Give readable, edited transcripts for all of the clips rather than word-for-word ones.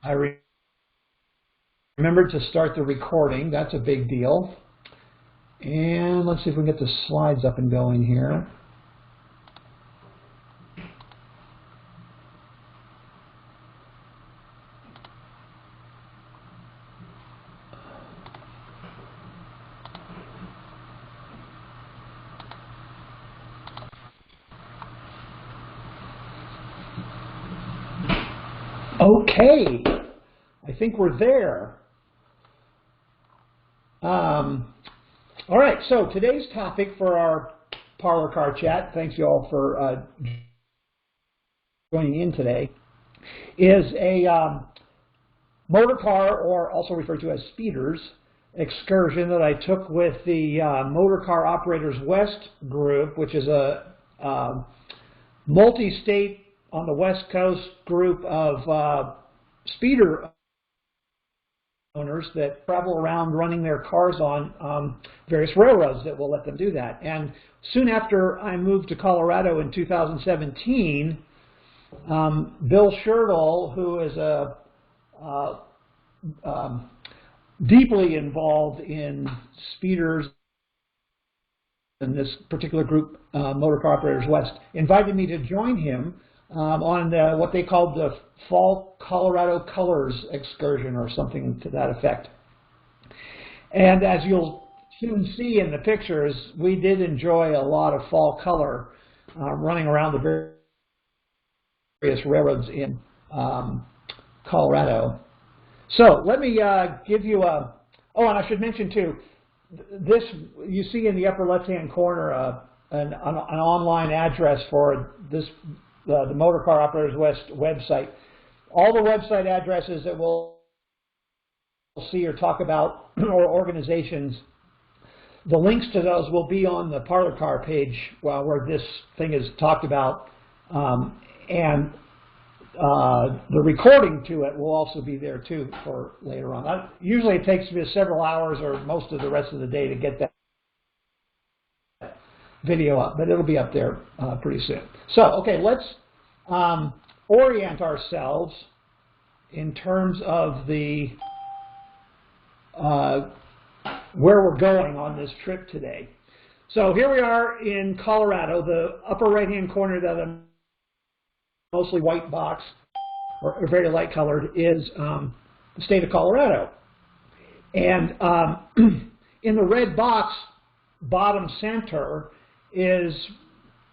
I remembered to start the recording. That's a big deal. And let's see if we can get the slides up and going here. Okay, I think we're there. All right, so today's topic for our Parlor Car Chat, thanks you all for joining in today, is a motor car, or also referred to as speeders, excursion that I took with the Motor Car Operators West group, which is a multi-state on the West Coast group of speeder owners that travel around running their cars on various railroads that will let them do that. And soon after I moved to Colorado in 2017, Bill Schertle, who is deeply involved in speeders in this particular group, Motor Car Operators West, invited me to join him on what they called the Fall Colorado Colors excursion or something to that effect. And as you'll soon see in the pictures, we did enjoy a lot of fall color running around the various railroads in Colorado. So let me give you a, oh, and I should mention too, this, you see in the upper left-hand corner an online address for this, the Motor Car Operators West website. All the website addresses that we'll see or talk about, or organizations, the links to those will be on the Parlor Car page where this thing is talked about, and the recording to it will also be there too for later on. Usually it takes me several hours or most of the rest of the day to get that video up, but it'll be up there pretty soon. So, okay, let's orient ourselves in terms of the where we're going on this trip today. So here we are in Colorado. The upper right-hand corner, the mostly white box, or very light colored, is the state of Colorado. And in the red box, bottom center, is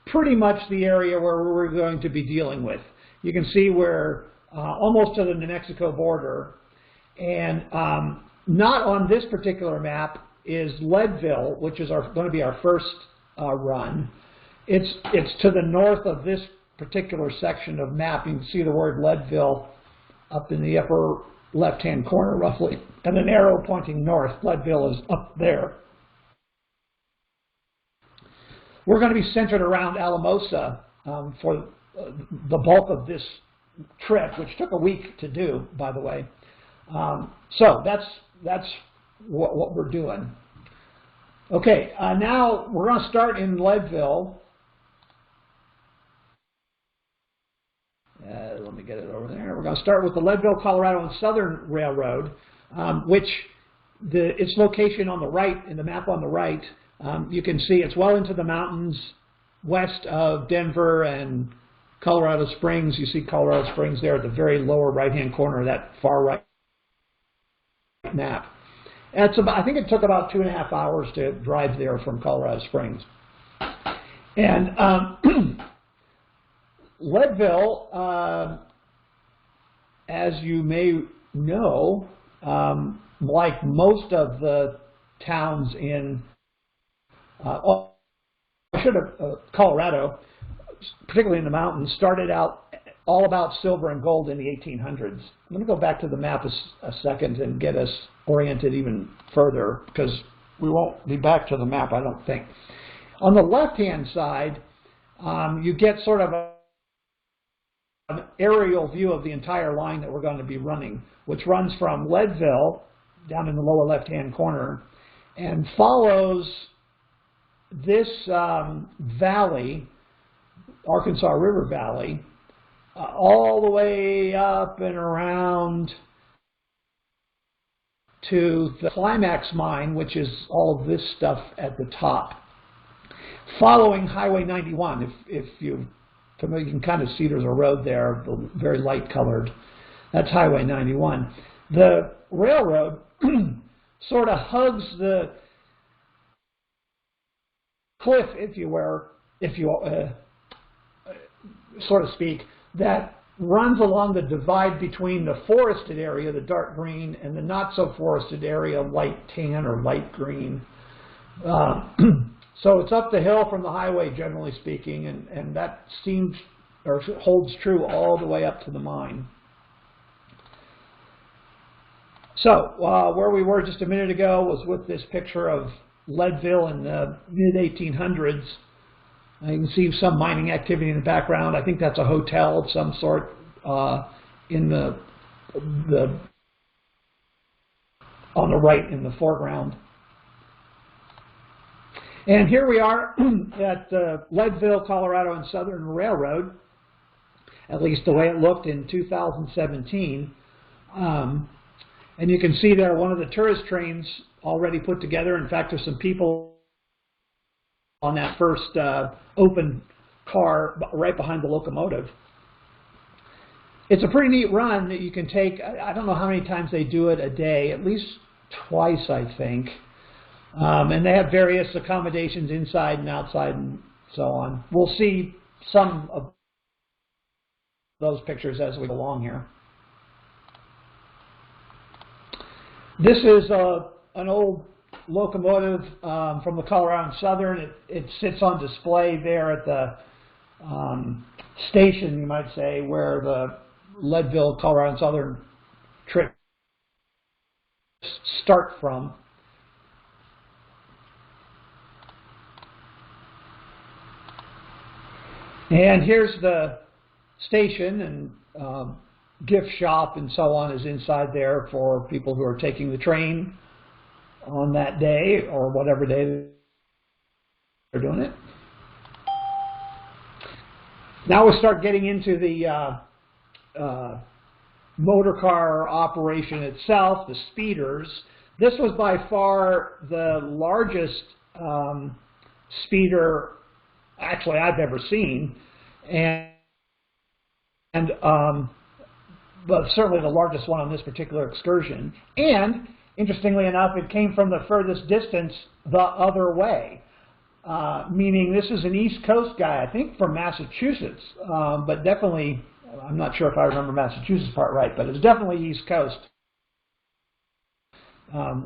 pretty much the area where we're going to be dealing with. You can see we're almost to the New Mexico border, and not on this particular map is Leadville, which is going to be our first run. It's to the north of this particular section of map. You can see the word Leadville up in the upper left-hand corner roughly, and an arrow pointing north. Leadville is up there. We're going to be centered around Alamosa for the bulk of this trip, which took a week to do, by the way. So that's what we're doing. Okay, now we're going to start in Leadville. Let me get it over there. We're going to start with the Leadville Colorado and Southern Railroad, which its location on the right, in the map on the right, you can see it's well into the mountains west of Denver and Colorado Springs. You see Colorado Springs there at the very lower right-hand corner of that far right map. It's about, I think it took about 2.5 hours to drive there from Colorado Springs. And Leadville, as you may know, like most of the towns in Colorado, particularly in the mountains, started out all about silver and gold in the 1800s. I'm going to go back to the map a second and get us oriented even further, because we won't be back to the map, I don't think. On the left-hand side, you get sort of an aerial view of the entire line that we're going to be running, which runs from Leadville down in the lower left-hand corner and follows this valley, Arkansas River Valley, all the way up and around to the climax mine, which is all of this stuff at the top. Following Highway 91, if you can kind of see there's a road there, very light colored. That's Highway 91. The railroad sort of hugs the cliff, if you sort of speak, that runs along the divide between the forested area, the dark green, and the not so forested area, light tan or light green. So it's up the hill from the highway, generally speaking, and that seems or holds true all the way up to the mine. So where we were just a minute ago was with this picture of Leadville in the mid-1800s. You can see some mining activity in the background. I think that's a hotel of some sort in the on the right in the foreground. And here we are at the Leadville Colorado and Southern Railroad, at least the way it looked in 2017. And you can see there one of the tourist trains already put together. In fact, there's some people on that first open car right behind the locomotive. It's a pretty neat run that you can take. I don't know how many times they do it a day, at least twice, I think. And they have various accommodations inside and outside and so on. We'll see some of those pictures as we go along here. This is an old locomotive from the Colorado and Southern. It sits on display there at the station, you might say, where the Leadville Colorado and Southern trips start from. And here's the station, and gift shop and so on is inside there for people who are taking the train on that day or whatever day they're doing it. Now we start getting into the motor car operation itself, the speeders. This was by far the largest speeder actually I've ever seen, but certainly the largest one on this particular excursion. And interestingly enough, it came from the furthest distance the other way, meaning this is an East Coast guy, I think from Massachusetts, but definitely, I'm not sure if I remember Massachusetts part right, but it's definitely East Coast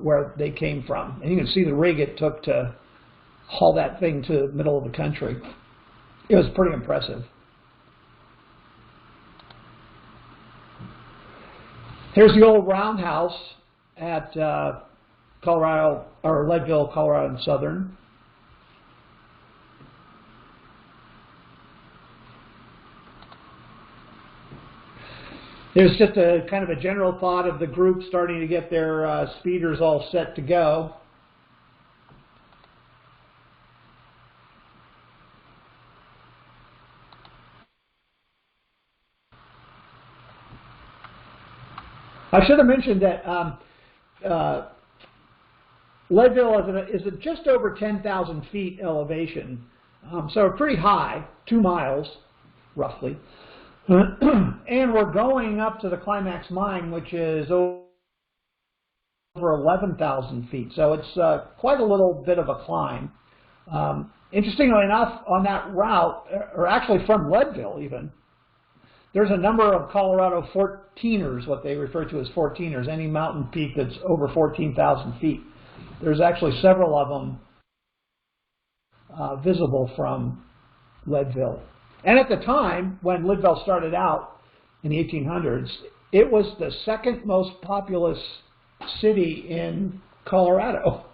where they came from. And you can see the rig it took to haul that thing to the middle of the country. It was pretty impressive. Here's the old roundhouse at Colorado, or Leadville, Colorado and Southern. There's just a kind of a general thought of the group starting to get their speeders all set to go. I should have mentioned that Leadville is at just over 10,000 feet elevation, so pretty high, 2 miles roughly. And we're going up to the climax mine, which is over 11,000 feet, so it's quite a little bit of a climb. Interestingly enough, on that route, or actually from Leadville even, there's a number of Colorado 14ers, what they refer to as 14ers, any mountain peak that's over 14,000 feet. There's actually several of them visible from Leadville. And at the time, when Leadville started out in the 1800s, it was the second most populous city in Colorado,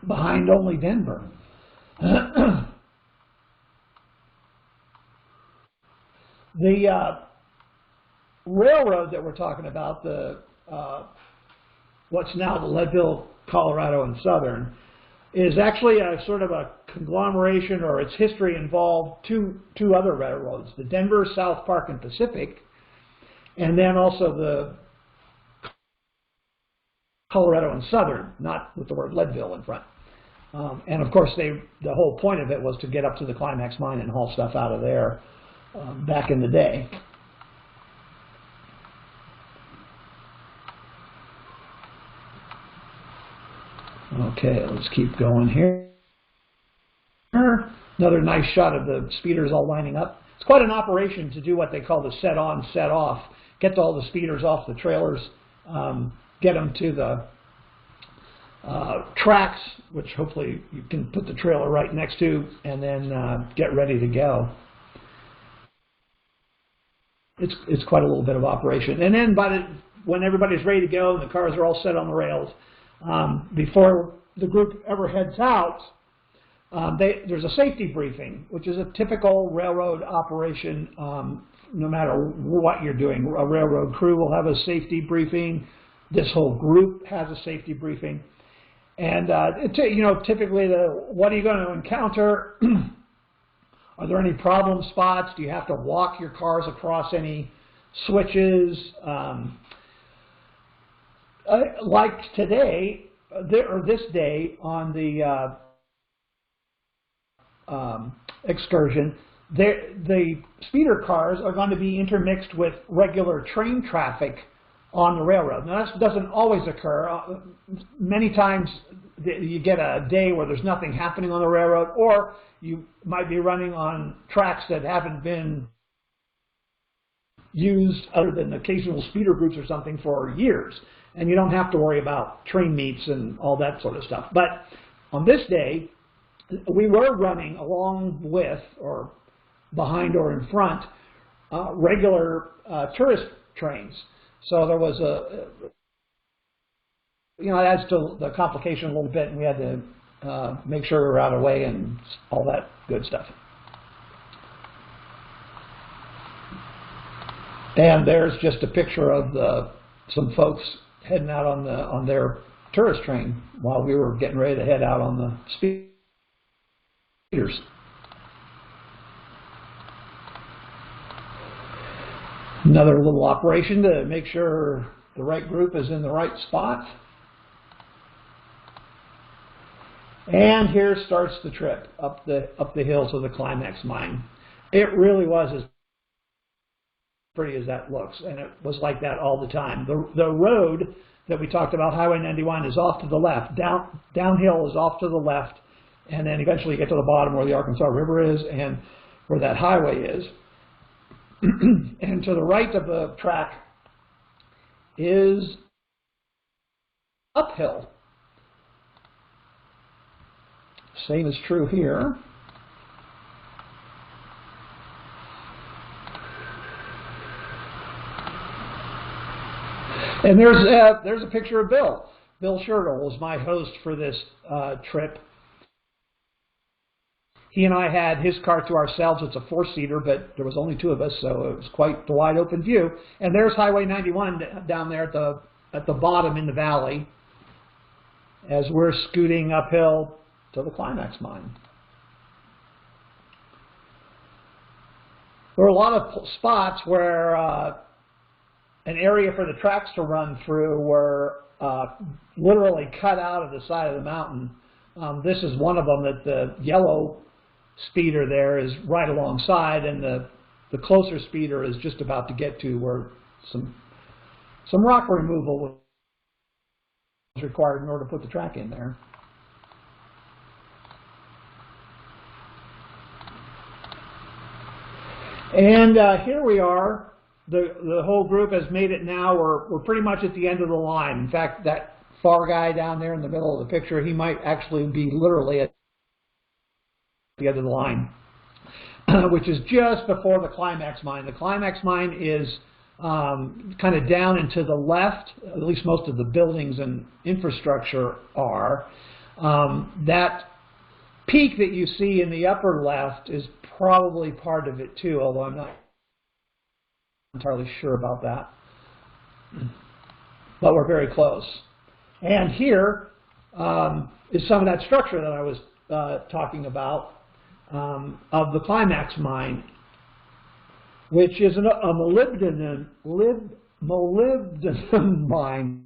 behind only Denver. The railroad that we're talking about, the what's now the Leadville, Colorado and Southern, is actually a sort of a conglomeration, or its history involved two other railroads, the Denver, South Park, and Pacific, and then also the Colorado and Southern, not with the word Leadville in front. And of course, the whole point of it was to get up to the Climax mine and haul stuff out of there back in the day. Okay, let's keep going here. Another nice shot of the speeders all lining up. It's quite an operation to do what they call the set on, set off. Get all the speeders off the trailers, get them to the tracks, which hopefully you can put the trailer right next to, and then get ready to go. It's quite a little bit of operation. And then when everybody's ready to go and the cars are all set on the rails, before the group ever heads out, there's a safety briefing, which is a typical railroad operation. No matter what you're doing, a railroad crew will have a safety briefing. This whole group has a safety briefing. And typically, what are you going to encounter? Are there any problem spots? Do you have to walk your cars across any switches? Like today, or this day on the excursion, the speeder cars are going to be intermixed with regular train traffic on the railroad. Now, that doesn't always occur. Many times you get a day where there's nothing happening on the railroad, or you might be running on tracks that haven't been used other than occasional speeder groups or something for years, and you don't have to worry about train meets and all that sort of stuff. But on this day, we were running along with, or behind or in front, regular tourist trains. So there was it adds to the complication a little bit, and we had to make sure we were out of the way and all that good stuff. And there's just a picture of some folks heading out on their tourist train while we were getting ready to head out on the speeders. Another little operation to make sure the right group is in the right spot. And here starts the trip up the hills of the Climax mine. It really was as pretty as that looks, and it was like that all the time. The road that we talked about, Highway 91, is off to the left. Downhill is off to the left, and then eventually you get to the bottom where the Arkansas River is and where that highway is. And to the right of the track is uphill. Same is true here. And there's a picture of Bill. Bill Schertle was my host for this trip. He and I had his car to ourselves. It's a four-seater, but there was only two of us, so it was quite the wide open view. And there's Highway 91 down there at the bottom in the valley as we're scooting uphill to the Climax mine. There were a lot of spots where an area for the tracks to run through were literally cut out of the side of the mountain. This is one of them that the yellow speeder there is right alongside, and the closer speeder is just about to get to where some rock removal was required in order to put the track in there. And here we are. The whole group has made it now. We're pretty much at the end of the line. In fact, that far guy down there in the middle of the picture, he might actually be literally at the end of the line, which is just before the Climax mine. The Climax mine is kind of down and to the left, at least most of the buildings and infrastructure are. That peak that you see in the upper left is probably part of it too, although I'm not entirely sure about that. But we're very close. And here, is some of that structure that I was talking about of the Climax mine, which is a molybdenum mine.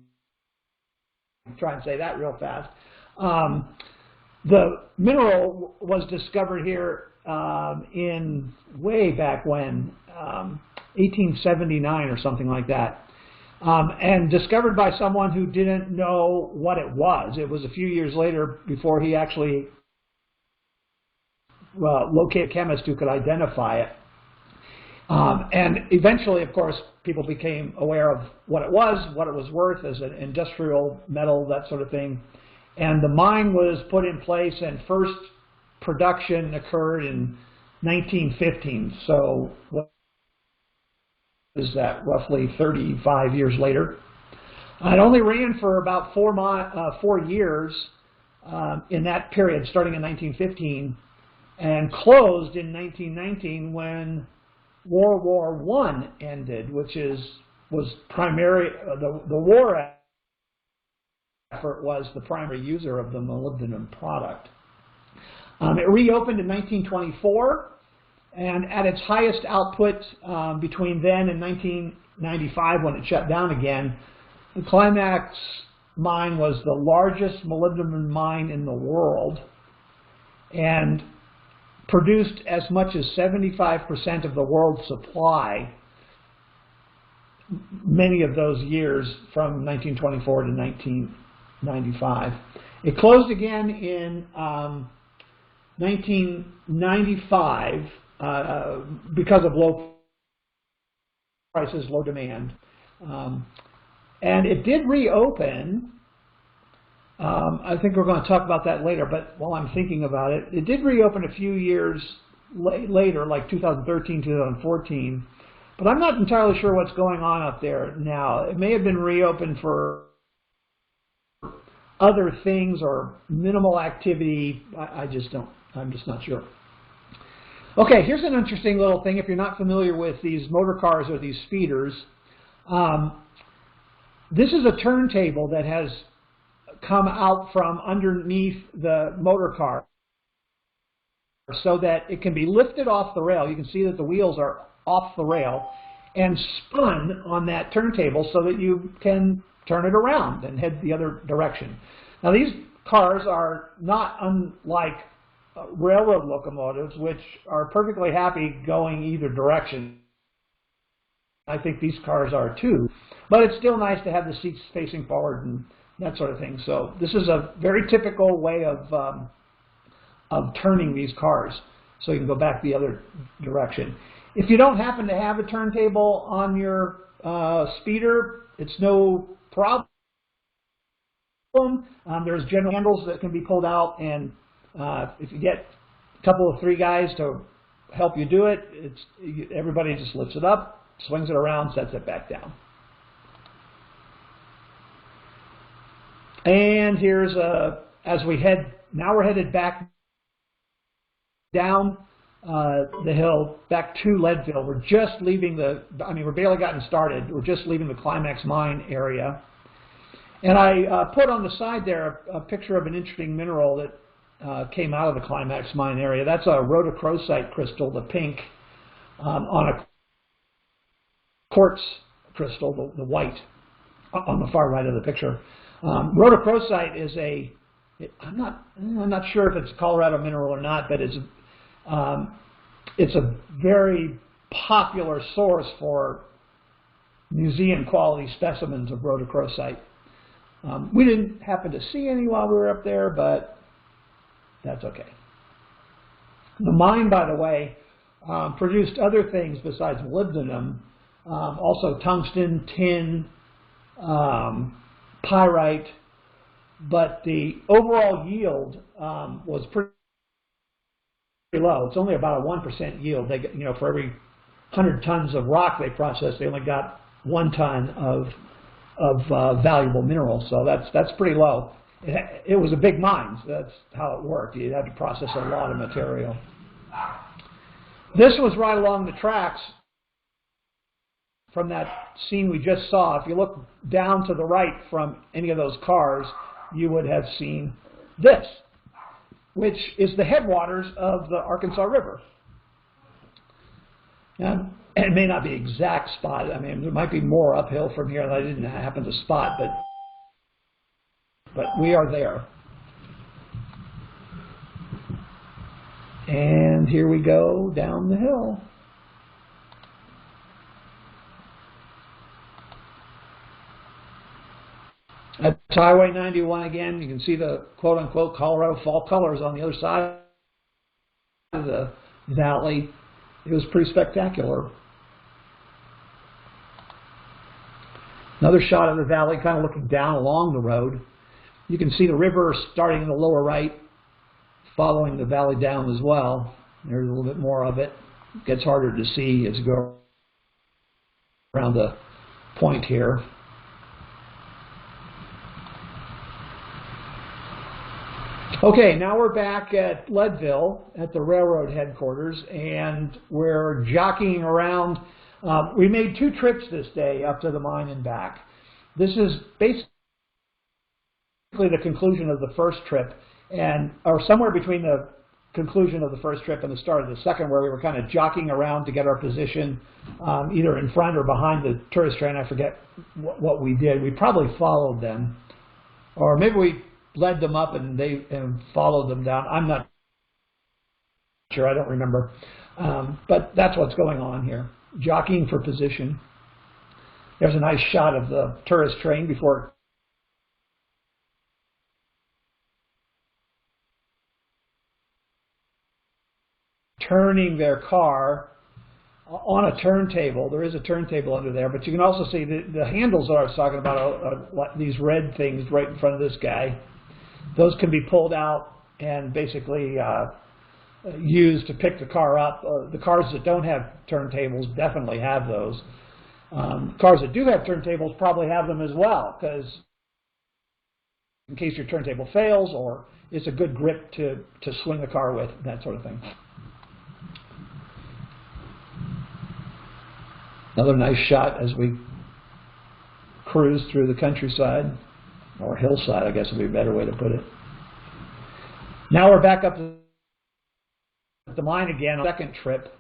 Try and say that real fast. The mineral was discovered here in way back when, 1879 or something like that, and discovered by someone who didn't know what it was. It was a few years later before he actually located a chemist who could identify it. And eventually, of course, people became aware of what it was worth as an industrial metal, that sort of thing. And the mine was put in place, and first production occurred in 1915. So what is that, roughly 35 years later? It only ran for about 4 years in that period, starting in 1915, and closed in 1919 when World War I ended, which was primary. The war effort was the primary user of the molybdenum product. It reopened in 1924, and at its highest output between then and 1995, when it shut down again, the Climax mine was the largest molybdenum mine in the world, and produced as much as 75% of the world's supply many of those years from 1924 to 1995. It closed again in 1995 because of low prices, low demand. And it did reopen. I think we're going to talk about that later, but while I'm thinking about it, it did reopen a few years later, like 2013, 2014, but I'm not entirely sure what's going on up there now. It may have been reopened for other things or minimal activity. I'm just not sure. Okay, here's an interesting little thing if you're not familiar with these motor cars or these speeders. This is a turntable that has come out from underneath the motor car so that it can be lifted off the rail. You can see that the wheels are off the rail and spun on that turntable so that you can turn it around and head the other direction. Now, these cars are not unlike railroad locomotives, which are perfectly happy going either direction. I think these cars are too, but it's still nice to have the seats facing forward and that sort of thing. So this is a very typical way of turning these cars, so you can go back the other direction. If you don't happen to have a turntable on your speeder, it's no problem. There's general handles that can be pulled out, and if you get a couple of 3 guys to help you do it, everybody just lifts it up, swings it around, sets it back down. And here's as we now we're headed back down the hill, back to Leadville. We're just leaving we're barely gotten started. We're just leaving the Climax mine area. And I put on the side there a picture of an interesting mineral that came out of the Climax mine area. That's a rhodochrosite crystal, the pink, on a quartz crystal, the white, on the far right of the picture. Rhodochrosite is I'm not sure if it's a Colorado mineral or not, but it's a very popular source for museum quality specimens of rhodochrosite. We didn't happen to see any while we were up there, but that's okay. The mine, by the way, produced other things besides molybdenum, also tungsten, tin, pyrite, but the overall yield was pretty low. It's only about a 1% yield. They get, for every 100 tons of rock they processed, they only got 1 ton of valuable mineral. So that's pretty low. It was a big mine, so that's how it worked. You had to process a lot of material. This was right along the tracks from that scene we just saw. If you look down to the right from any of those cars, you would have seen this, which is the headwaters of the Arkansas River. Now, it may not be exact spot. I mean, there might be more uphill from here that I didn't happen to spot, but we are there. And here we go down the hill. That's Highway 91 again. You can see the quote-unquote Colorado fall colors on the other side of the valley. It was pretty spectacular. Another shot of the valley, kind of looking down along the road. You can see the river starting in the lower right, following the valley down as well. There's a little bit more of it. It gets harder to see as you go around the point here. Okay, now we're back at Leadville at the railroad headquarters, and we're jockeying around. We made 2 trips this day up to the mine and back. This is basically the conclusion of the first trip, or somewhere between the conclusion of the first trip and the start of the second, where we were kind of jockeying around to get our position, either in front or behind the tourist train. I forget what we did. We probably followed them, or maybe we led them up and followed them down. I'm not sure. I don't remember. But that's what's going on here. Jockeying for position. There's a nice shot of the tourist train before turning their car on a turntable. There is a turntable under there, but you can also see the handles that I was talking about are these red things right in front of this guy. Those can be pulled out and basically used to pick the car up. The cars that don't have turntables definitely have those. Cars that do have turntables probably have them as well, because in case your turntable fails, or it's a good grip to swing the car with, that sort of thing. Another nice shot as we cruise through the countryside, or hillside, I guess would be a better way to put it. Now we're back up to the mine again, second trip,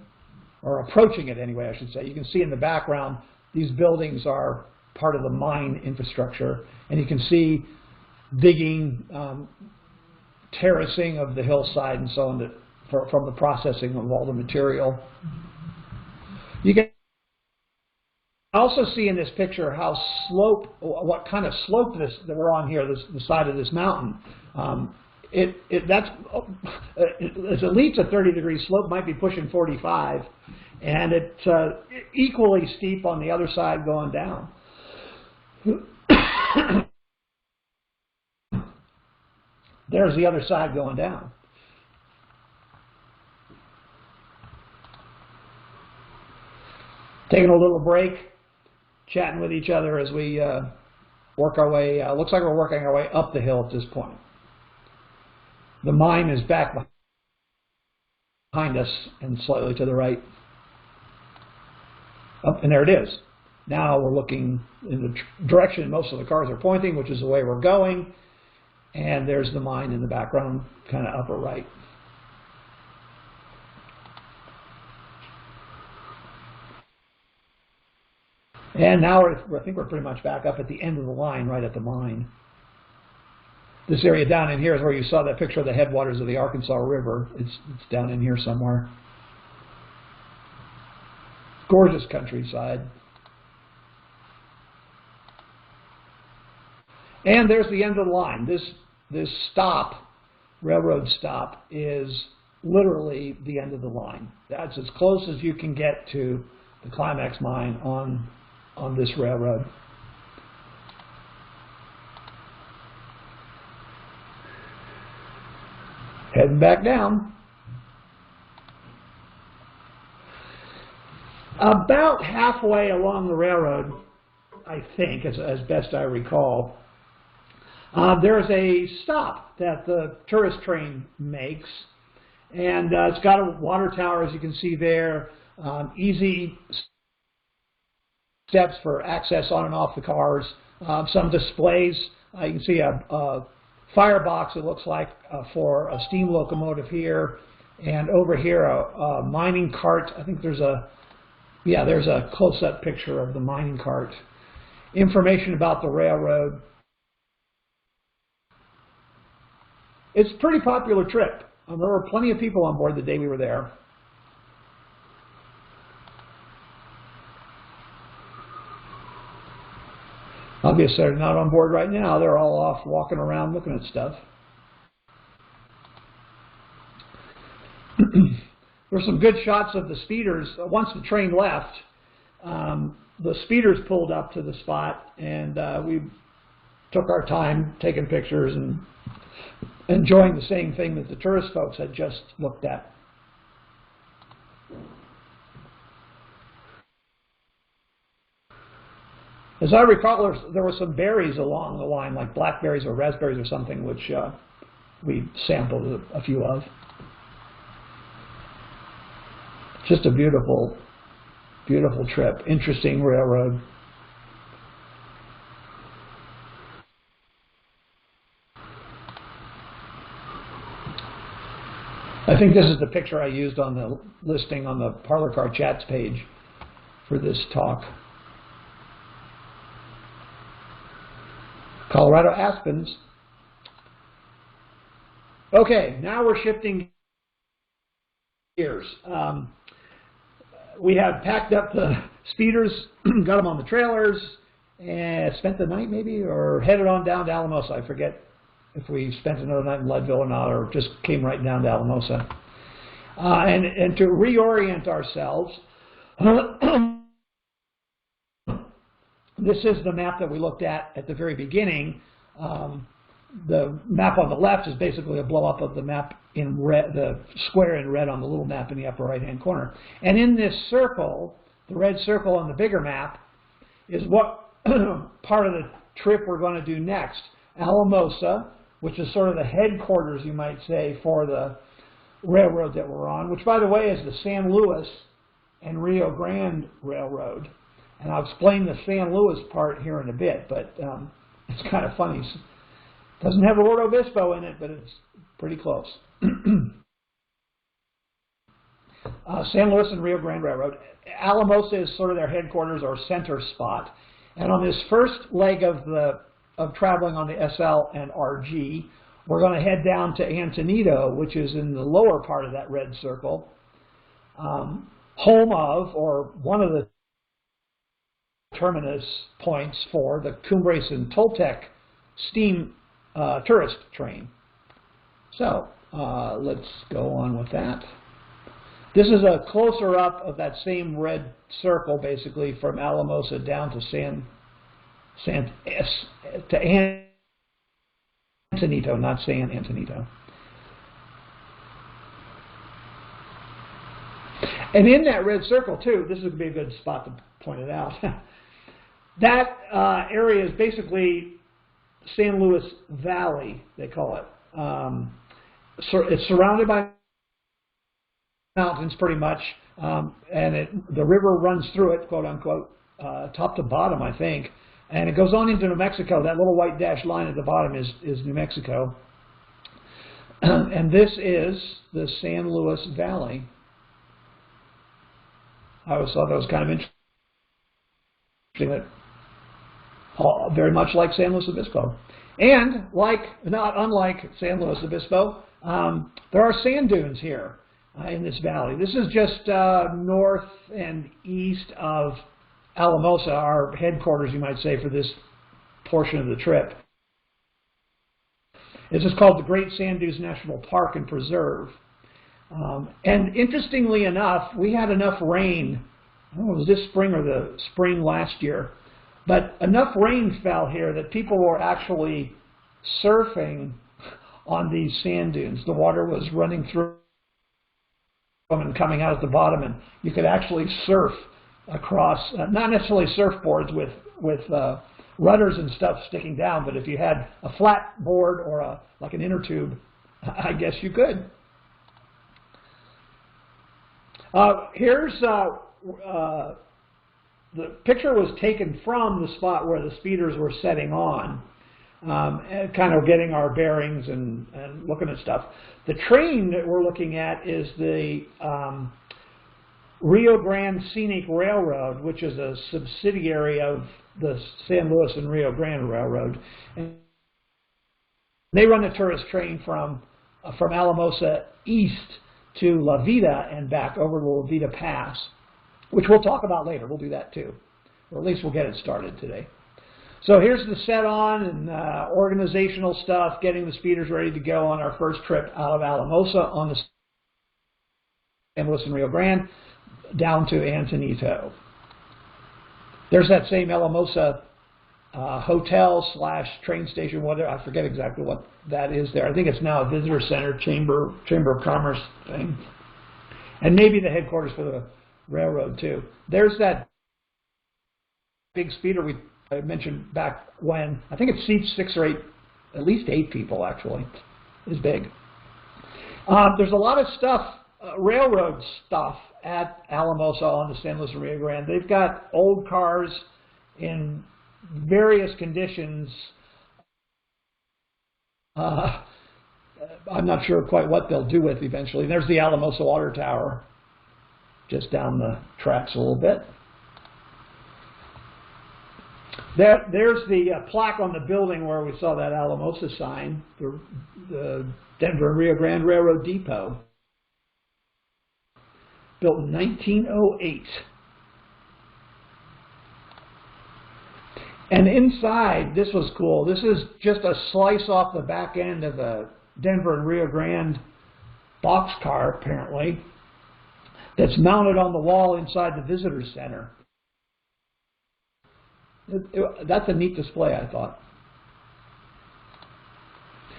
or approaching it anyway, I should say. You can see in the background, these buildings are part of the mine infrastructure, and you can see digging, terracing of the hillside and so on from the processing of all the material. You can also see in this picture what kind of slope that we're on here, the side of this mountain. It's at least a 30-degree slope, might be pushing 45, and it's equally steep on the other side going down. There's the other side going down. Taking a little break, chatting with each other as we work our way. Looks like we're working our way up the hill at this point. The mine is back behind us and slightly to the right. Oh, and there it is. Now we're looking in the direction most of the cars are pointing, which is the way we're going. And there's the mine in the background, kind of upper right. And now I think we're pretty much back up at the end of the line, right at the mine. This area down in here is where you saw that picture of the headwaters of the Arkansas River. It's down in here somewhere. Gorgeous countryside. And there's the end of the line. This stop, railroad stop, is literally the end of the line. That's as close as you can get to the climax mine on this railroad. Heading back down. About halfway along the railroad, I think, as best I recall, there's a stop that the tourist train makes, and it's got a water tower, as you can see there, easy steps for access on and off the cars, some displays. You can see a firebox, it looks like, for a steam locomotive here, and over here a mining cart. I think there's a close-up picture of the mining cart. Information about the railroad. It's a pretty popular trip. There were plenty of people on board the day we were there. Obviously, they're not on board right now. They're all off walking around looking at stuff. There's some good shots of the speeders. Once the train left, the speeders pulled up to the spot, and we took our time taking pictures and enjoying the same thing that the tourist folks had just looked at. As I recall, there were some berries along the line, like blackberries or raspberries or something, which we sampled a few of. Just a beautiful, beautiful trip. Interesting railroad. I think this is the picture I used on the listing on the Parlor Car Chats page for this talk. Colorado aspens. Okay, now we're shifting gears. We have packed up the speeders, got them on the trailers, and spent the night maybe, or headed on down to Alamosa. I forget if we spent another night in Leadville or not, or just came right down to Alamosa. And to reorient ourselves, this is the map that we looked at the very beginning. The map on the left is basically a blow-up of the map in red, the square in red on the little map in the upper right-hand corner. And in this circle, the red circle on the bigger map, is what part of the trip we're going to do next. Alamosa, which is sort of the headquarters, you might say, for the railroad that we're on, which, by the way, is the San Luis and Rio Grande Railroad. And I'll explain the San Luis part here in a bit, but it's kind of funny. It doesn't have the word Obispo in it, but it's pretty close. San Luis and Rio Grande Railroad. Alamosa is sort of their headquarters or center spot. And on this first leg of traveling on the SL&RG, we're going to head down to Antonito, which is in the lower part of that red circle, home of, or one of the terminus points for the Cumbres and Toltec steam tourist train. So let's go on with that. This is a closer up of that same red circle, basically from Alamosa down to Antonito, not San Antonito. And in that red circle too, this would be a good spot to point it out. That area is basically San Luis Valley, they call it. So it's surrounded by mountains pretty much, and the river runs through it, quote unquote, top to bottom, I think, and it goes on into New Mexico. That little white dashed line at the bottom is New Mexico, and this is the San Luis Valley. I always thought that was kind of interesting, that very much like San Luis Obispo, and not unlike San Luis Obispo, there are sand dunes here. In this valley. This is just north and east of Alamosa, our headquarters, you might say, for this portion of the trip. This is called the Great Sand Dunes National Park and Preserve. And interestingly enough, we had enough rain, I don't know if it was this spring or the spring last year, but enough rain fell here that people were actually surfing on these sand dunes. The water was running through and coming out at the bottom, and you could actually surf across, not necessarily surfboards with rudders and stuff sticking down, but if you had a flat board or like an inner tube, I guess you could. Here's the picture was taken from the spot where the speeders were setting on. and kind of getting our bearings and looking at stuff. The train that we're looking at is the Rio Grande Scenic Railroad, which is a subsidiary of the San Luis and Rio Grande Railroad. And they run a tourist train from Alamosa east to La Vida and back over the La Vida Pass, which we'll talk about later. We'll do that too, or at least we'll get it started today. So here's the set on and organizational stuff, getting the speeders ready to go on our first trip out of Alamosa on the San Luis and Rio Grande down to Antonito. There's that same Alamosa hotel / train station, whatever, I forget exactly what that is there. I think it's now a visitor center, chamber of commerce thing. And maybe the headquarters for the railroad too. There's that big speeder I mentioned back when. I think it seats 6 or 8, at least 8 people actually. It's big. There's a lot of stuff, railroad stuff at Alamosa on the San Luis Rio Grande. They've got old cars in various conditions. I'm not sure quite what they'll do with eventually. There's the Alamosa Water Tower just down the tracks a little bit. There's the plaque on the building where we saw that Alamosa sign, the Denver and Rio Grande Railroad Depot, built in 1908. And inside, this was cool. This is just a slice off the back end of a Denver and Rio Grande boxcar, apparently, that's mounted on the wall inside the visitor center. That's a neat display, I thought.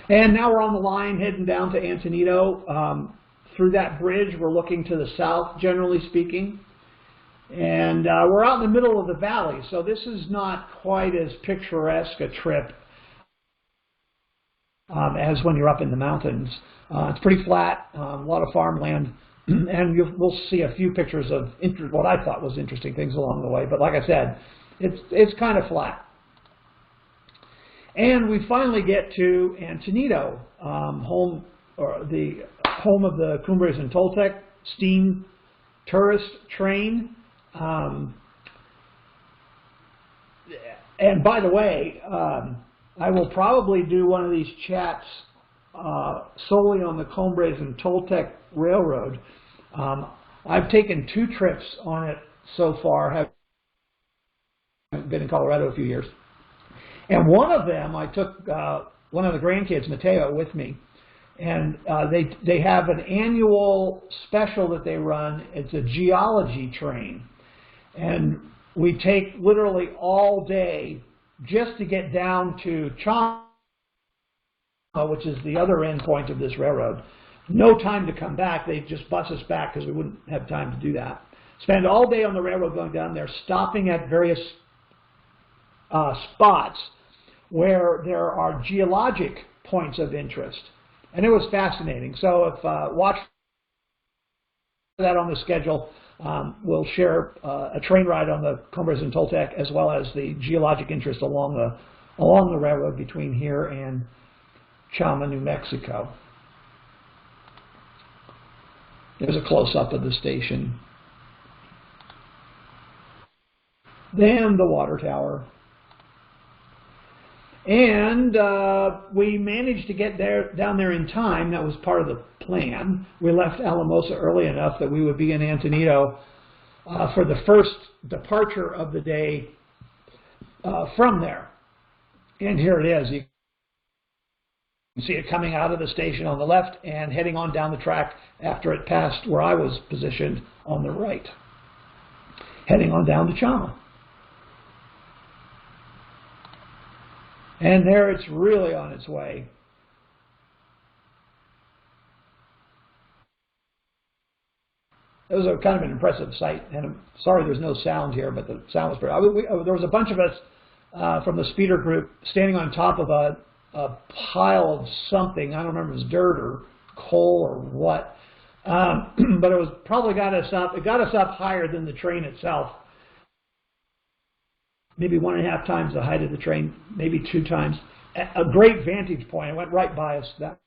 And now we're on the line heading down to Antonito. Through that bridge, we're looking to the south, generally speaking. And we're out in the middle of the valley, so this is not quite as picturesque a trip as when you're up in the mountains. It's pretty flat, a lot of farmland, and we'll see a few pictures of what I thought was interesting things along the way. But like I said, it's kind of flat. And we finally get to Antonito, the home of the Cumbres and Toltec steam tourist train. And by the way, I will probably do one of these chats solely on the Cumbres and Toltec Railroad. I've taken 2 trips on it so far. I've been in Colorado a few years. And one of them, I took one of the grandkids, Mateo, with me. And they have an annual special that they run. It's a geology train. And we take literally all day just to get down to Chama, which is the other end point of this railroad. No time to come back. They just bus us back because we wouldn't have time to do that. Spend all day on the railroad going down there, stopping at various spots where there are geologic points of interest. And it was fascinating. So if watch that on the schedule, we'll share a train ride on the Cumbres and Toltec as well as the geologic interest along the railroad between here and Chama, New Mexico. There's a close-up of the station. Then the water tower. And we managed to get down there in time. That was part of the plan. We left Alamosa early enough that we would be in Antonito for the first departure of the day from there. And here it is. You can see it coming out of the station on the left and heading on down the track after it passed where I was positioned on the right, heading on down to Chama. And there it's really on its way. It was a kind of an impressive sight, and I'm sorry there's no sound here, but the sound was pretty. There was a bunch of us from the speeder group standing on top of a pile of something. I don't remember if it was dirt or coal or what, but it was probably got us up. It got us up higher than the train itself. Maybe 1.5 times the height of the train, maybe 2 times. a great vantage point. It went right by us. That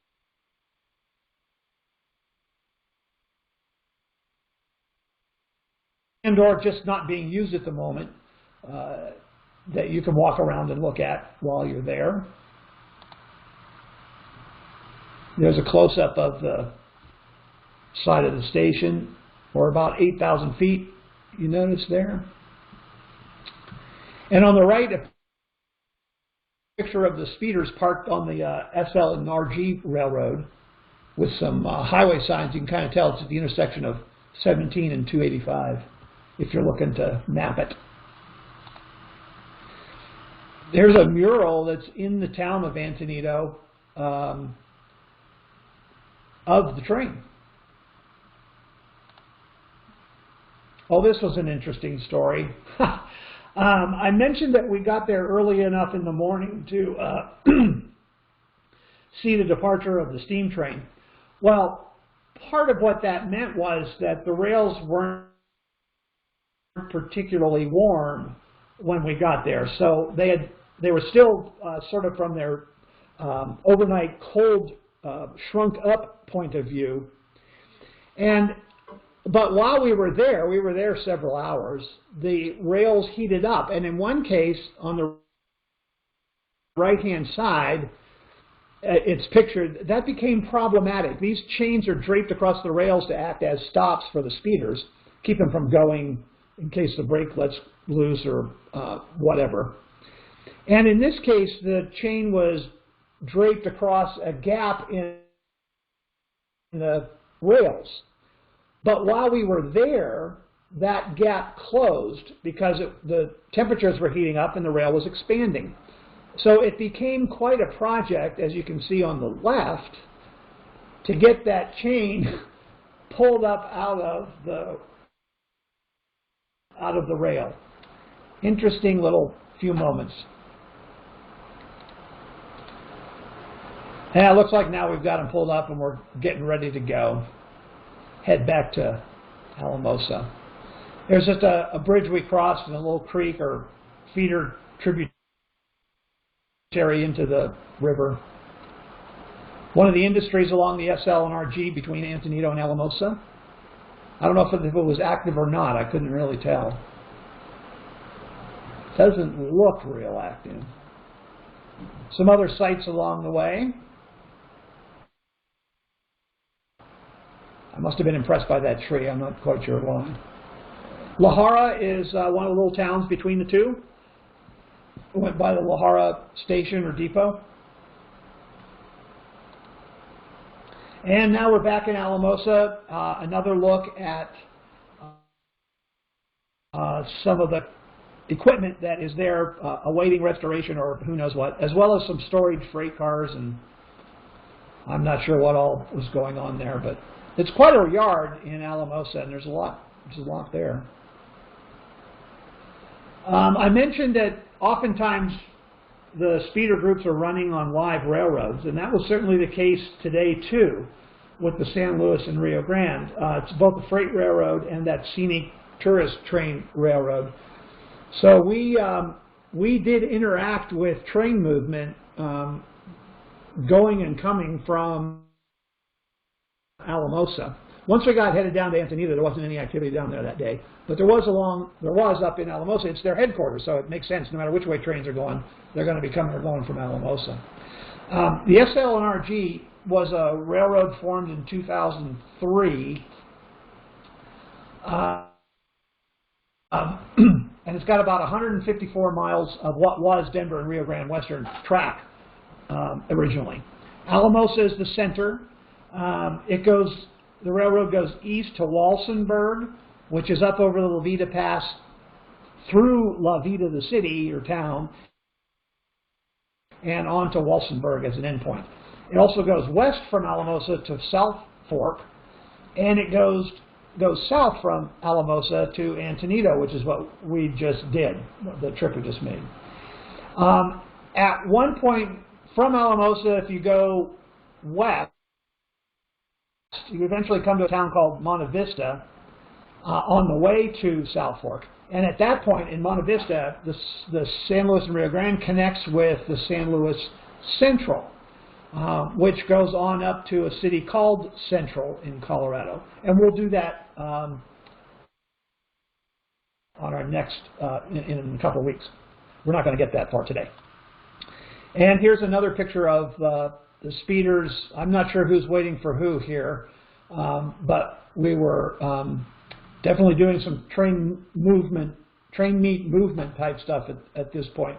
and/or just not being used at the moment that you can walk around and look at while you're there. There's a close-up of the side of the station, or about 8,000 feet, you notice there. And on the right, a picture of the speeders parked on the SL&RG Railroad with some highway signs. You can kind of tell it's at the intersection of 17 and 285 if you're looking to map it. There's a mural that's in the town of Antonito of the train. Oh, this was an interesting story. I mentioned that we got there early enough in the morning to see the departure of the steam train. Well, part of what that meant was that the rails weren't particularly warm when we got there, so they were still sort of from their overnight cold, shrunk up point of view. But while we were there several hours, the rails heated up. And in one case, on the right-hand side, it's pictured, that became problematic. These chains are draped across the rails to act as stops for the speeders, keep them from going in case the brake lets loose or whatever. And in this case, the chain was draped across a gap in the rails. But while we were there, that gap closed because the temperatures were heating up and the rail was expanding. So it became quite a project, as you can see on the left, to get that chain pulled up out of the rail. Interesting little few moments. Yeah, it looks like now we've got them pulled up and we're getting ready to go. Head back to Alamosa. There's just a bridge we crossed and a little creek or feeder tributary into the river. One of the industries along the SL&RG between Antonito and Alamosa. I don't know if it was active or not. I couldn't really tell. Doesn't look real active. Some other sites along the way. I must have been impressed by that tree. I'm not quite sure why. La Jara is one of the little towns between the two. I went by the La Jara station or depot. And now we're back in Alamosa. Another look at some of the equipment that is there awaiting restoration or who knows what, as well as some storage freight cars, and I'm not sure what all was going on there, but it's quite a yard in Alamosa, and there's a lot there. I mentioned that oftentimes the speeder groups are running on live railroads, and that was certainly the case today too with the San Luis and Rio Grande. It's both the freight railroad and that scenic tourist train railroad. So we did interact with train movement going and coming from Alamosa. Once we got headed down to Antonito, there wasn't any activity down there that day, but there was up in Alamosa. It's their headquarters, so it makes sense. No matter which way trains are going, they're going to be coming or going from Alamosa. The SL&RG was a railroad formed in 2003, and it's got about 154 miles of what was Denver and Rio Grande Western track originally. Alamosa is the center. The railroad goes east to Walsenburg, which is up over the La Vida Pass through La Vida, the city or town, and on to Walsenburg as an endpoint. It also goes west from Alamosa to South Fork, and it goes south from Alamosa to Antonito, which is what we just did, the trip we just made. At one point from Alamosa, if you go west, you eventually come to a town called Monte Vista on the way to South Fork. And at that point in Monte Vista, the San Luis and Rio Grande connects with the San Luis Central, which goes on up to a city called Central in Colorado. And we'll do that on our next, in a couple of weeks. We're not going to get that far today. And here's another picture of the speeders. I'm not sure who's waiting for who here, but we were definitely doing some train meet movement type stuff at this point.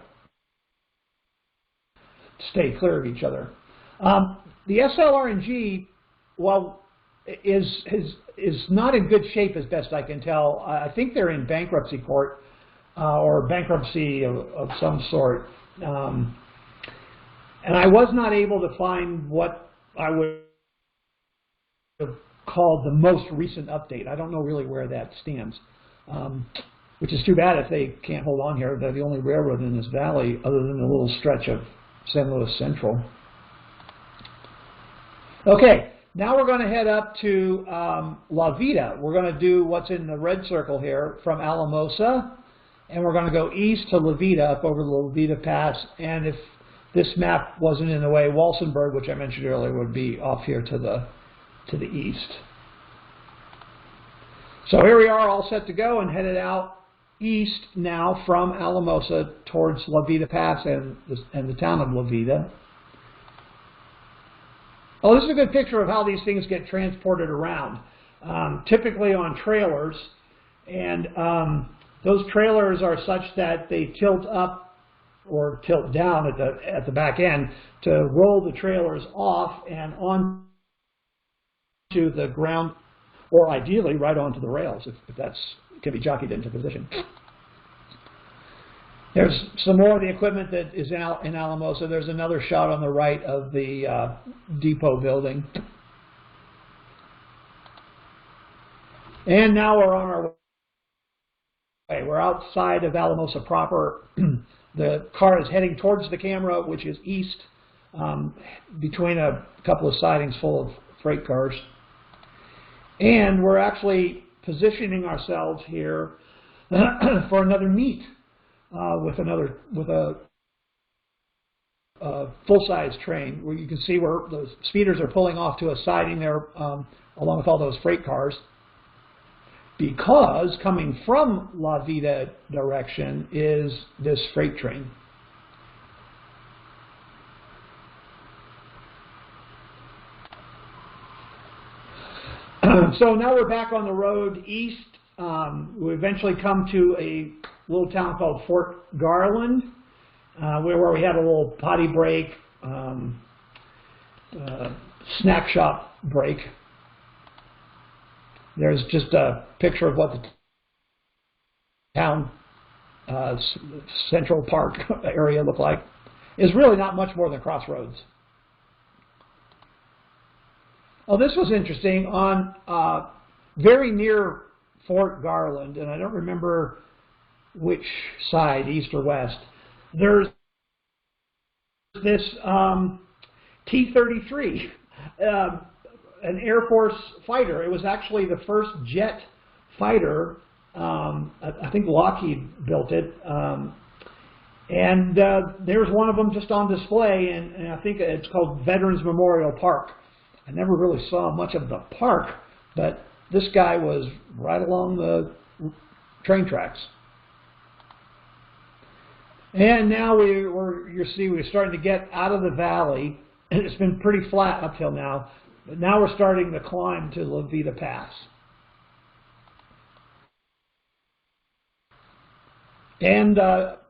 Stay clear of each other. The SL&RG, well, is not in good shape as best I can tell. I think they're in bankruptcy court or bankruptcy of some sort. And I was not able to find what I would have called the most recent update. I don't know really where that stands, which is too bad if they can't hold on here. They're the only railroad in this valley other than a little stretch of San Luis Central. Okay, now we're going to head up to La Vida. We're going to do what's in the red circle here from Alamosa, and we're going to go east to La Vida, up over the La Vida Pass. And if this map wasn't in the way, Walsenburg, which I mentioned earlier, would be off here to the east. So here we are, all set to go, and headed out east now from Alamosa towards La Vida Pass and the town of La Vida. Oh, this is a good picture of how these things get transported around, typically on trailers. And those trailers are such that they tilt up or tilt down at the back end to roll the trailers off and onto the ground, or ideally right onto the rails if that's can be jockeyed into position. There's some more of the equipment that is in Alamosa. There's another shot on the right of the depot building. And now we're on our way. We're outside of Alamosa proper. The car is heading towards the camera, which is east, between a couple of sidings full of freight cars. And we're actually positioning ourselves here for another meet with a full-size train, where you can see where the speeders are pulling off to a siding there, along with all those freight cars. Because coming from La Vida direction is this freight train. So now we're back on the road east. We eventually come to a little town called Fort Garland, where we had a little potty break, snack shop break. There's just a picture of what the town Central Park area looked like. It's really not much more than crossroads. Oh, this was interesting. On very near Fort Garland, and I don't remember which side, east or west, there's this T-33. An Air Force fighter. It was actually the first jet fighter. I think Lockheed built it. And there's one of them just on display, and I think it's called Veterans Memorial Park. I never really saw much of the park, but this guy was right along the train tracks. And now you see we're starting to get out of the valley, and it's been pretty flat up till now. But now we're starting to climb to La Vida Pass. And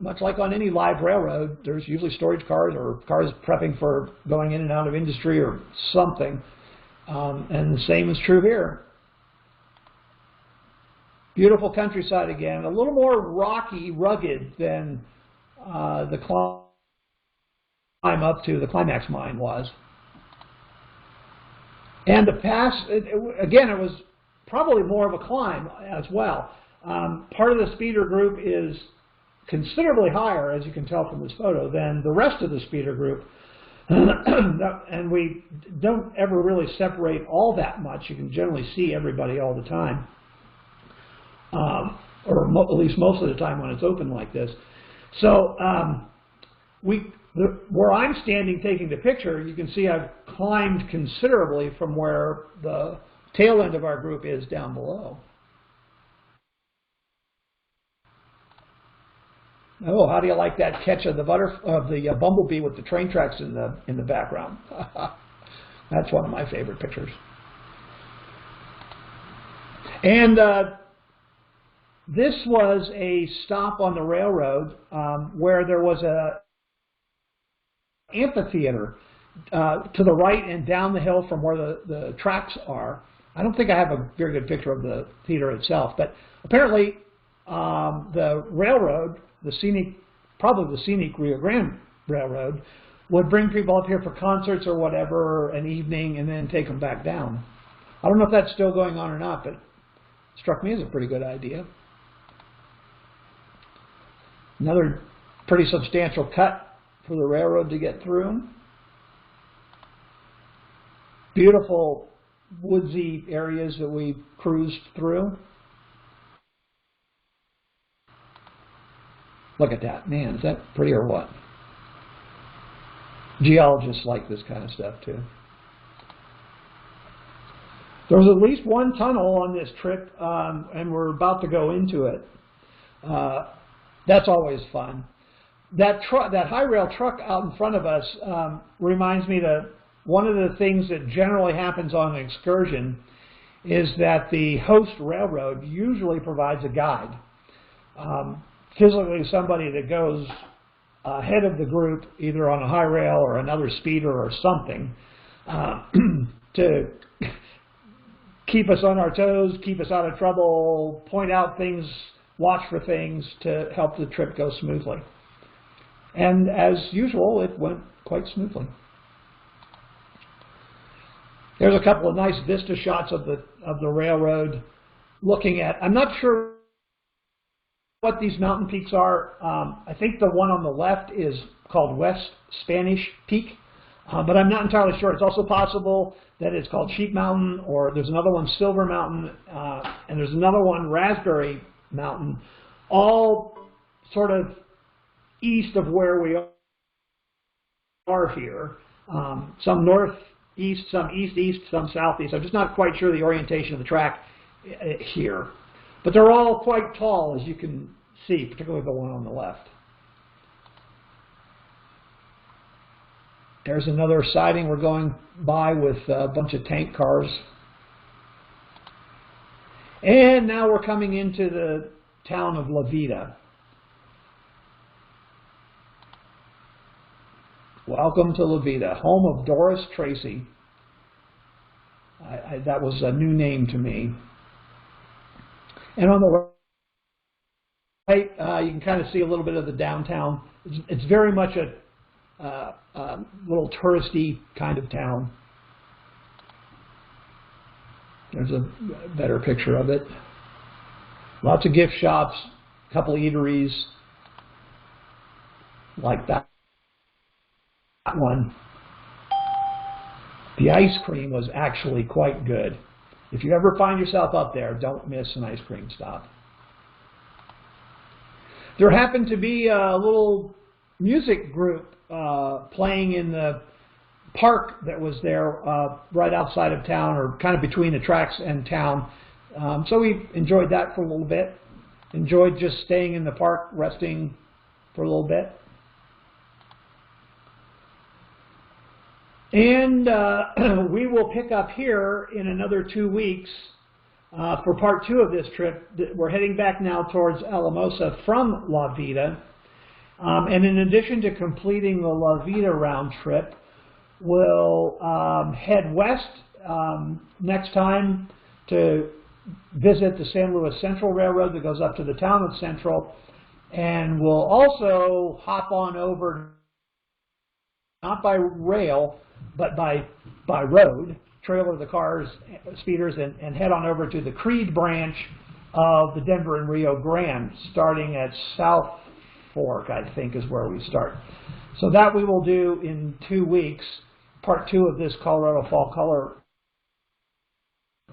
much like on any live railroad, there's usually storage cars or cars prepping for going in and out of industry or something. And the same is true here. Beautiful countryside again. A little more rocky, rugged than the climb up to the Climax mine was. And the pass, again, it was probably more of a climb as well. Part of the speeder group is considerably higher, as you can tell from this photo, than the rest of the speeder group. And we don't ever really separate all that much. You can generally see everybody all the time, or at least most of the time when it's open like this. So we Where I'm standing taking the picture, you can see I've climbed considerably from where the tail end of our group is down below. Oh, how do you like that catch of the bumblebee with the train tracks in the background? That's one of my favorite pictures. And this was a stop on the railroad where there was a amphitheater to the right and down the hill from where the tracks are. I don't think I have a very good picture of the theater itself, but apparently the railroad, probably the scenic Rio Grande Railroad, would bring people up here for concerts or whatever an evening and then take them back down. I don't know if that's still going on or not, but it struck me as a pretty good idea. Another pretty substantial cut for the railroad to get through. Beautiful woodsy areas that we cruised through. Look at that. Man, is that pretty or what? Geologists like this kind of stuff too. There was at least one tunnel on this trip, and we're about to go into it. That's always fun. That high rail truck out in front of us reminds me that one of the things that generally happens on an excursion is that the host railroad usually provides a guide. Physically somebody that goes ahead of the group, either on a high rail or another speeder or something, to keep us on our toes, keep us out of trouble, point out things, watch for things to help the trip go smoothly. And as usual, it went quite smoothly. There's a couple of nice vista shots of the railroad looking at, I'm not sure what these mountain peaks are. I think the one on the left is called West Spanish Peak, but I'm not entirely sure. It's also possible that it's called Sheep Mountain, or there's another one, Silver Mountain, and there's another one, Raspberry Mountain, all sort of east of where we are here. Some northeast, some east-east, some southeast. I'm just not quite sure the orientation of the track here. But they're all quite tall, as you can see, particularly the one on the left. There's another siding we're going by with a bunch of tank cars. And now we're coming into the town of La Vida. Welcome to La Vida, home of Doris Tracy. That was a new name to me. And on the right, you can kind of see a little bit of the downtown. It's very much a little touristy kind of town. There's a better picture of it. Lots of gift shops, a couple of eateries like that one. The ice cream was actually quite good. If you ever find yourself up there, don't miss an ice cream stop. There happened to be a little music group playing in the park that was there right outside of town, or kind of between the tracks and town. So we enjoyed that for a little bit. Enjoyed just staying in the park, resting for a little bit. And we will pick up here in another 2 weeks for part 2 of this trip. We're heading back now towards Alamosa from La Vida. And in addition to completing the La Vida round trip, we'll head west next time to visit the San Luis Central Railroad that goes up to the town of Central. And we'll also hop on over, not by rail, but by road, trailer the cars, speeders, and head on over to the Creede branch of the Denver and Rio Grande, starting at South Fork, I think is where we start. So that we will do in 2 weeks, part 2 of this Colorado Fall Color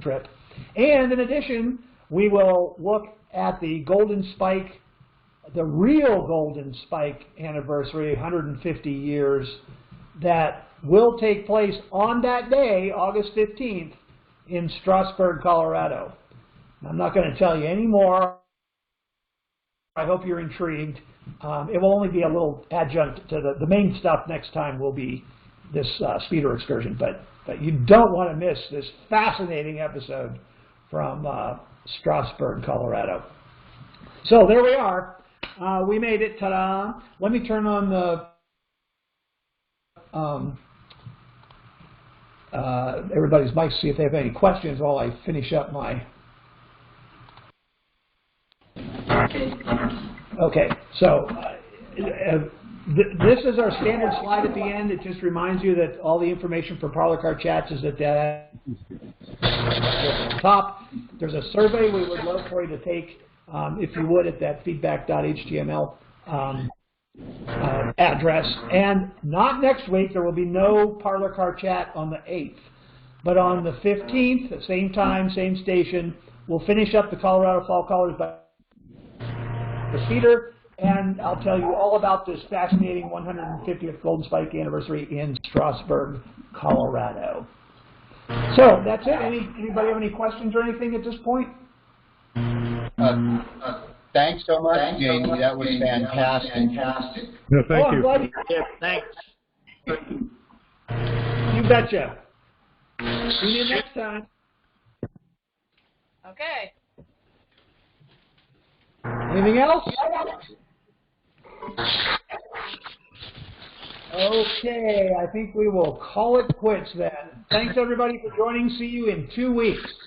trip. And in addition, we will look at the Golden Spike the real Golden Spike anniversary, 150 years, that will take place on that day, August 15th, in Strasburg, Colorado. I'm not going to tell you any more. I hope you're intrigued. It will only be a little adjunct to the main stuff. Next time will be this speeder excursion, but you don't want to miss this fascinating episode from Strasburg, Colorado. So there we are. We made it. Ta-da! Let me turn on the everybody's mics, see if they have any questions while I finish up my... Okay, so this is our standard slide at the end. It just reminds you that all the information for Parlor Car Chats is at the top. There's a survey we would love for you to take, if you would, at that feedback.html address. And not next week, there will be no Parlor Car Chat on the 8th. But on the 15th, same time, same station, we'll finish up the Colorado Fall Colors by the speeder, and I'll tell you all about this fascinating 150th Golden Spike anniversary in Strasburg, Colorado. So that's it. Anybody have any questions or anything at this point? Thanks so much, Jamie. That was fantastic. No, thank you. Yeah, thanks. You betcha. See you next time. Okay. Anything else? Okay, I think we will call it quits then. Thanks everybody for joining. See you in 2 weeks.